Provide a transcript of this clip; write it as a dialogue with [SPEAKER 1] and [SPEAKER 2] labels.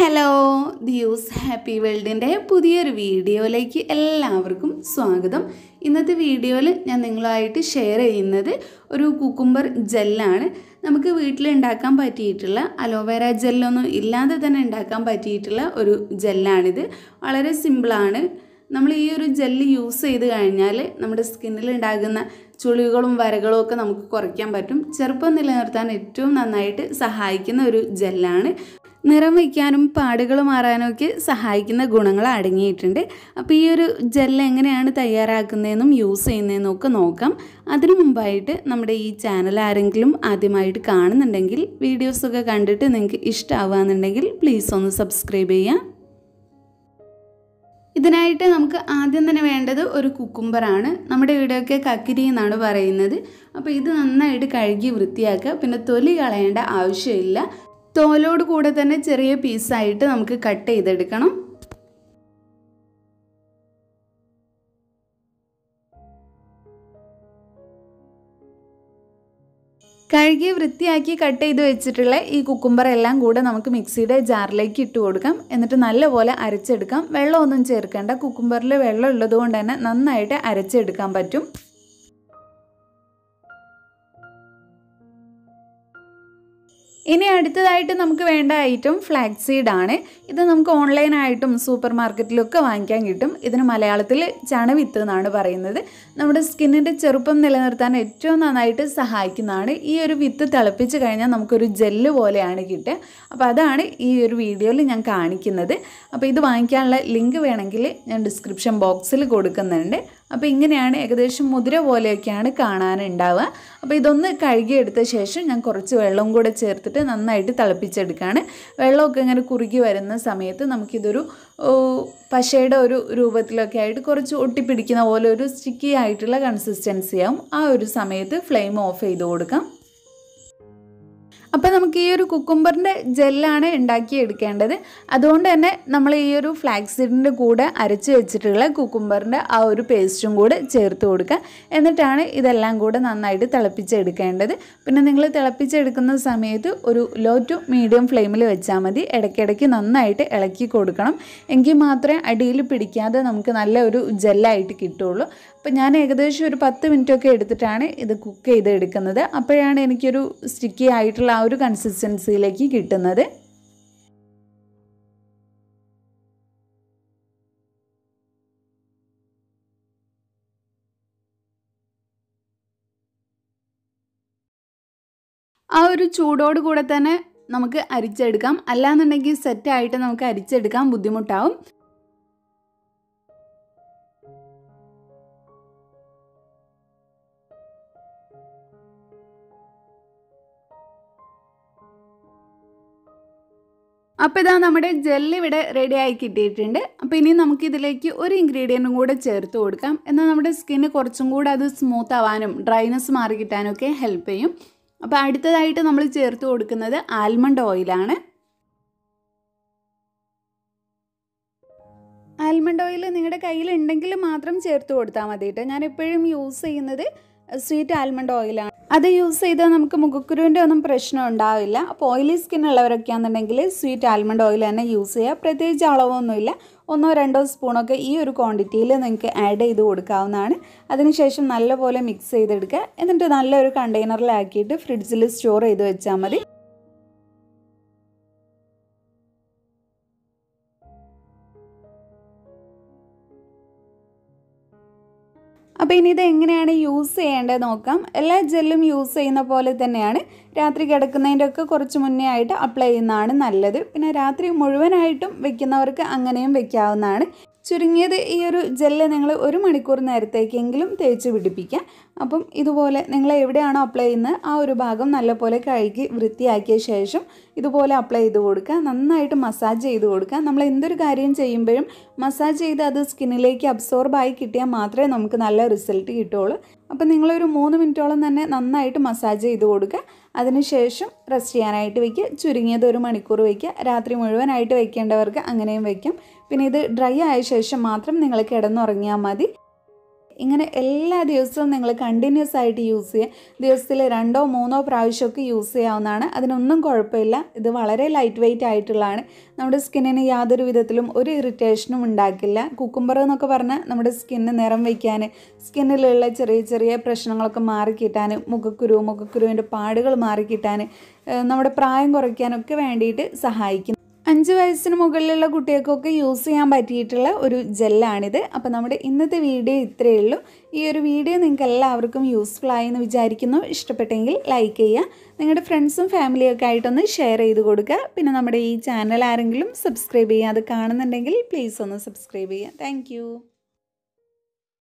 [SPEAKER 1] Hello ദിയൂസ് happy വേൾഡിൻ്റെ പുതിയൊരു വീഡിയോയിലേക്ക് എല്ലാവർക്കും സ്വാഗതം. ഇന്നത്തെ വീഡിയോയിൽ ഞാൻ നിങ്ങളുമായിട്ട് ഷെയർ ചെയ്യുന്നത് ഒരു കുക്കുംബർ ജെല്ലാണ്. നമുക്ക് വീട്ടിലുണ്ടാക്കാൻ പറ്റിയിട്ടുള്ള അലോവേര ജെല്ലൊന്നും ഇല്ലാതെ തന്നെ ഉണ്ടാക്കാൻ പറ്റിയിട്ടുള്ള ഒരു ജെല്ലാണിത്. വളരെ സിമ്പിളാണ്. നമ്മൾ ഈ ഒരു ജെല്ല് യൂസ് ചെയ്ത് കഴിഞ്ഞാൽ നമ്മുടെ സ്കിന്നിൽ ഉണ്ടാകുന്ന ചുളികളും വരകളും ഒക്കെ നമുക്ക് കുറയ്ക്കാൻ പറ്റും. ചെറുപ്പം നിലനിർത്താൻ ഏറ്റവും നന്നായിട്ട് സഹായിക്കുന്ന ഒരു ജെല്ലാണ്. നിറം വയ്ക്കാനും പാടുകൾ മാറാനും ഒക്കെ സഹായിക്കുന്ന ഗുണങ്ങൾ അടങ്ങിയിട്ടുണ്ട്. അപ്പോൾ ഈ ഒരു ജെല്ല് എങ്ങനെയാണ് തയ്യാറാക്കുന്നതെന്നും യൂസ് ചെയ്യുന്നതെന്നും ഒക്കെ നോക്കാം. അതിനു മുമ്പായിട്ട് നമ്മുടെ ഈ ചാനൽ ആരെങ്കിലും ആദ്യമായിട്ട് കാണുന്നുണ്ടെങ്കിൽ വീഡിയോസൊക്കെ കണ്ടിട്ട് നിങ്ങൾക്ക് ഇഷ്ടമാവുകയെന്നുണ്ടെങ്കിൽ പ്ലീസ് ഒന്ന് സബ്സ്ക്രൈബ് ചെയ്യാം. ഇതിനായിട്ട് നമുക്ക് ആദ്യം തന്നെ വേണ്ടത് ഒരു കുക്കുംബറാണ്. നമ്മുടെ ഇവിടെയൊക്കെ കക്കിരി എന്നാണ് പറയുന്നത്. അപ്പോൾ ഇത് നന്നായിട്ട് കഴുകി വൃത്തിയാക്കുക. പിന്നെ തൊലി കളയേണ്ട ആവശ്യമില്ല. തോലോട് കൂടെ തന്നെ ചെറിയ പീസായിട്ട് നമുക്ക് കട്ട് ചെയ്തെടുക്കണം. കഴുകി വൃത്തിയാക്കി കട്ട് ചെയ്ത് വെച്ചിട്ടുള്ള ഈ കുക്കുംബർ എല്ലാം കൂടെ നമുക്ക് മിക്സിയുടെ ജാറിലേക്ക് ഇട്ട് കൊടുക്കാം. എന്നിട്ട് നല്ലപോലെ അരച്ചെടുക്കാം. വെള്ളമൊന്നും ചേർക്കേണ്ട. കുക്കുംബറിൽ വെള്ളം ഉള്ളത് കൊണ്ട് തന്നെ നന്നായിട്ട് അരച്ചെടുക്കാൻ പറ്റും. ഇനി അടുത്തതായിട്ട് നമുക്ക് വേണ്ട ഐറ്റം ഫ്ലാക്സ് സീഡ് ആണ്. ഇത് നമുക്ക് ഓൺലൈനായിട്ടും സൂപ്പർ മാർക്കറ്റിലൊക്കെ വാങ്ങിക്കാൻ കിട്ടും. ഇതിന് മലയാളത്തിൽ ചണവിത്ത് എന്നാണ് പറയുന്നത്. നമ്മുടെ സ്കിന്നിൻ്റെ ചെറുപ്പം നിലനിർത്താൻ ഏറ്റവും നന്നായിട്ട് സഹായിക്കുന്നതാണ്. ഈ ഒരു വിത്ത് തിളപ്പിച്ച് കഴിഞ്ഞാൽ നമുക്കൊരു ജെല്ല് പോലെയാണ് കിട്ടുക. അപ്പോൾ അതാണ് ഈ ഒരു വീഡിയോയിൽ ഞാൻ കാണിക്കുന്നത്. അപ്പോൾ ഇത് വാങ്ങിക്കാനുള്ള ലിങ്ക് വേണമെങ്കിൽ ഞാൻ ഡിസ്ക്രിപ്ഷൻ ബോക്സിൽ കൊടുക്കുന്നുണ്ട്. അപ്പോൾ ഇങ്ങനെയാണ് ഏകദേശം മുതിര പോലെയൊക്കെയാണ് കാണാനുണ്ടാവുക. അപ്പോൾ ഇതൊന്ന് കഴുകിയെടുത്ത ശേഷം ഞാൻ കുറച്ച് വെള്ളം കൂടെ ചേർത്തിട്ട് നന്നായിട്ട് തിളപ്പിച്ചെടുക്കുകയാണ്. വെള്ളമൊക്കെ ഇങ്ങനെ കുറുകി വരുന്ന സമയത്ത് നമുക്കിതൊരു പശയുടെ ഒരു രൂപത്തിലൊക്കെ ആയിട്ട് കുറച്ച് ഒട്ടിപ്പിടിക്കുന്ന പോലെ ഒരു സ്റ്റിക്കി ആയിട്ടുള്ള കൺസിസ്റ്റൻസി ആവും. ആ ഒരു സമയത്ത് ഫ്ലെയിം ഓഫ് ചെയ്ത് കൊടുക്കാം. അപ്പോൾ നമുക്ക് ഈ ഒരു കുക്കുംബറിൻ്റെ ജെല്ലാണ് ഉണ്ടാക്കിയെടുക്കേണ്ടത്. അതുകൊണ്ട് തന്നെ നമ്മൾ ഈ ഒരു ഫ്ലാക്സ് സീഡിൻ്റെ കൂടെ അരച്ച് വെച്ചിട്ടുള്ള കുക്കുംബറിൻ്റെ ആ ഒരു പേസ്റ്റും കൂടെ ചേർത്ത് കൊടുക്കുക. എന്നിട്ടാണ് ഇതെല്ലാം കൂടെ നന്നായിട്ട് തിളപ്പിച്ചെടുക്കേണ്ടത്. പിന്നെ നിങ്ങൾ തിളപ്പിച്ചെടുക്കുന്ന സമയത്ത് ഒരു ലോ ടു മീഡിയം ഫ്ലെയിമിൽ വെച്ചാൽ മതി. ഇടയ്ക്കിടയ്ക്ക് നന്നായിട്ട് ഇളക്കി കൊടുക്കണം. എങ്കിൽ മാത്രമേ അടിയിൽ പിടിക്കാതെ നമുക്ക് നല്ല ഒരു ജെല്ലായിട്ട് കിട്ടുള്ളൂ. അപ്പോൾ ഞാൻ ഏകദേശം ഒരു 10 മിനിറ്റൊക്കെ എടുത്തിട്ടാണ് ഇത് കുക്ക് ചെയ്തെടുക്കുന്നത്. അപ്പോഴാണ് എനിക്കൊരു സ്റ്റിക്കി ആയിട്ടുള്ള ആ ഒരു കൺസിസ്റ്റൻസിയിലേക്ക് കിട്ടുന്നത്. ആ ഒരു ചൂടോട് കൂടെ തന്നെ നമുക്ക് അരിച്ചെടുക്കാം. അല്ലാന്നുണ്ടെങ്കിൽ സെറ്റായിട്ട് നമുക്ക് അരിച്ചെടുക്കാൻ ബുദ്ധിമുട്ടാവും. അപ്പോൾ ഇതാ നമ്മുടെ ജെല്ല് ഇവിടെ റെഡി ആയി കിട്ടിയിട്ടുണ്ട്. അപ്പോൾ ഇനി നമുക്കിതിലേക്ക് ഒരു ഇൻഗ്രീഡിയൻറ്റും കൂടെ ചേർത്ത് കൊടുക്കാം. എന്നാൽ നമ്മുടെ സ്കിന്ന് കുറച്ചും കൂടെ അത് സ്മൂത്ത് ആവാനും ഡ്രൈനെസ് മാറി കിട്ടാനും ഒക്കെ ഹെൽപ്പ് ചെയ്യും. അപ്പോൾ അടുത്തതായിട്ട് നമ്മൾ ചേർത്ത് കൊടുക്കുന്നത് ആൽമണ്ട് ഓയിലാണ്. ആൽമണ്ട് ഓയിൽ നിങ്ങളുടെ കയ്യിൽ ഉണ്ടെങ്കിൽ മാത്രം ചേർത്ത് കൊടുത്താൽ മതി കേട്ടോ. ഞാൻ എപ്പോഴും യൂസ് ചെയ്യുന്നത് സ്വീറ്റ് ആൽമണ്ട് ഓയിലാണ്. അത് യൂസ് ചെയ്താൽ നമുക്ക് മുഖക്കുരുവിൻ്റെ ഒന്നും പ്രശ്നം ഉണ്ടാവില്ല. അപ്പോൾ ഓയിലി സ്കിൻ ഉള്ളവരൊക്കെ ആണെന്നുണ്ടെങ്കിൽ സ്വീറ്റ് ആൽമണ്ട് ഓയിൽ തന്നെ യൂസ് ചെയ്യുക. പ്രത്യേകിച്ച് അളവൊന്നുമില്ല. 1-2 സ്പൂണൊക്കെ ഈ ഒരു ക്വാണ്ടിറ്റിയിൽ നിങ്ങൾക്ക് ആഡ് ചെയ്ത് കൊടുക്കാവുന്നതാണ്. അതിനുശേഷം നല്ലപോലെ മിക്സ് ചെയ്തെടുക്കുക. എന്നിട്ട് നല്ലൊരു കണ്ടെയ്നറിലാക്കിയിട്ട് ഫ്രിഡ്ജിൽ സ്റ്റോർ ചെയ്ത് വെച്ചാൽ മതി. അപ്പോൾ ഇനി ഇത് എങ്ങനെയാണ് യൂസ് ചെയ്യേണ്ടത് നോക്കാം. എല്ലാ ജെല്ലും യൂസ് ചെയ്യുന്ന പോലെ തന്നെയാണ്. രാത്രി കിടക്കുന്നതിൻ്റെ ഒക്കെ കുറച്ച് മുന്നേ ആയിട്ട് അപ്ലൈ ചെയ്യുന്നതാണ് നല്ലത്. പിന്നെ രാത്രി മുഴുവനായിട്ടും വെക്കുന്നവർക്ക് അങ്ങനെയും വെക്കാവുന്നതാണ്. ചുരുങ്ങിയത് ഈ ഒരു ജെല്ല് നിങ്ങൾ 1 മണിക്കൂർ നേരത്തേക്കെങ്കിലും തേച്ച് പിടിപ്പിക്കുക. അപ്പം ഇതുപോലെ നിങ്ങൾ എവിടെയാണോ അപ്ലൈ ചെയ്യുന്നത് ആ ഒരു ഭാഗം നല്ലപോലെ കഴുകി വൃത്തിയാക്കിയ ശേഷം ഇതുപോലെ അപ്ലൈ ചെയ്ത് കൊടുക്കുക. നന്നായിട്ട് മസാജ് ചെയ്ത് കൊടുക്കുക. നമ്മൾ എന്തൊരു കാര്യം ചെയ്യുമ്പോഴും മസാജ് ചെയ്ത് അത് സ്കിന്നിലേക്ക് അബ്സോർബായി കിട്ടിയാൽ മാത്രമേ നമുക്ക് നല്ല റിസൾട്ട് കിട്ടുള്ളൂ. അപ്പോൾ നിങ്ങളൊരു 3 മിനിറ്റോളം തന്നെ നന്നായിട്ട് മസാജ് ചെയ്ത് കൊടുക്കുക. അതിനുശേഷം റെസ്റ്റ് ചെയ്യാനായിട്ട് വയ്ക്കുക. ചുരുങ്ങിയത് 1 മണിക്കൂർ വയ്ക്കുക. രാത്രി മുഴുവനായിട്ട് വയ്ക്കേണ്ടവർക്ക് അങ്ങനെയും വയ്ക്കാം. പിന്നെ ഇത് ഡ്രൈ ആയ ശേഷം മാത്രം നിങ്ങൾ കിടന്നുറങ്ങിയാൽ മതി. ഇങ്ങനെ എല്ലാ ദിവസവും നിങ്ങൾ കണ്ടിന്യൂസ് ആയിട്ട് യൂസ് ചെയ്യുക. ദിവസത്തിൽ 2 3 പ്രാവശ്യമൊക്കെ യൂസ് ചെയ്യാവുന്നതാണ്. അതിനൊന്നും കുഴപ്പമില്ല. ഇത് വളരെ ലൈറ്റ് വെയ്റ്റ് ആയിട്ടുള്ളതാണ്. നമ്മുടെ സ്കിന്നിന് യാതൊരു വിധത്തിലും ഒരു ഇറിറ്റേഷനും ഉണ്ടാക്കില്ല. കുക്കുംബർ എന്നൊക്കെ പറഞ്ഞാൽ നമ്മുടെ സ്കിന്നിന് നിറം വയ്ക്കാൻ, സ്കിന്നിലുള്ള ചെറിയ ചെറിയ പ്രശ്നങ്ങളൊക്കെ മാറിക്കിട്ടാൻ, മുഖക്കുരുവിൻ്റെ പാടുകൾ മാറിക്കിട്ടാൻ, നമ്മുടെ പ്രായം കുറയ്ക്കാനൊക്കെ വേണ്ടിയിട്ട് സഹായിക്കും. 5 വയസ്സിന് മുകളിലുള്ള കുട്ടികൾക്കൊക്കെ യൂസ് ചെയ്യാൻ പറ്റിയിട്ടുള്ള ഒരു ജെല്ലാണിത്. അപ്പോൾ നമ്മുടെ ഇന്നത്തെ വീഡിയോ ഇത്രയേ ഉള്ളൂ. ഈ ഒരു വീഡിയോ നിങ്ങൾക്ക് എല്ലാവർക്കും യൂസ്ഫുൾ ആയി എന്ന് വിചാരിക്കുന്നു. ഇഷ്ടപ്പെട്ടെങ്കിൽ ലൈക്ക് ചെയ്യുക, നിങ്ങളുടെ ഫ്രണ്ട്സും ഫാമിലിയൊക്കെ ആയിട്ടൊന്ന് ഷെയർ ചെയ്ത് കൊടുക്കുക. പിന്നെ നമ്മുടെ ഈ ചാനൽ ആരെങ്കിലും സബ്സ്ക്രൈബ് ചെയ്യാതെ കാണുന്നുണ്ടെങ്കിൽ പ്ലീസ് ഒന്ന് സബ്സ്ക്രൈബ് ചെയ്യുക. താങ്ക്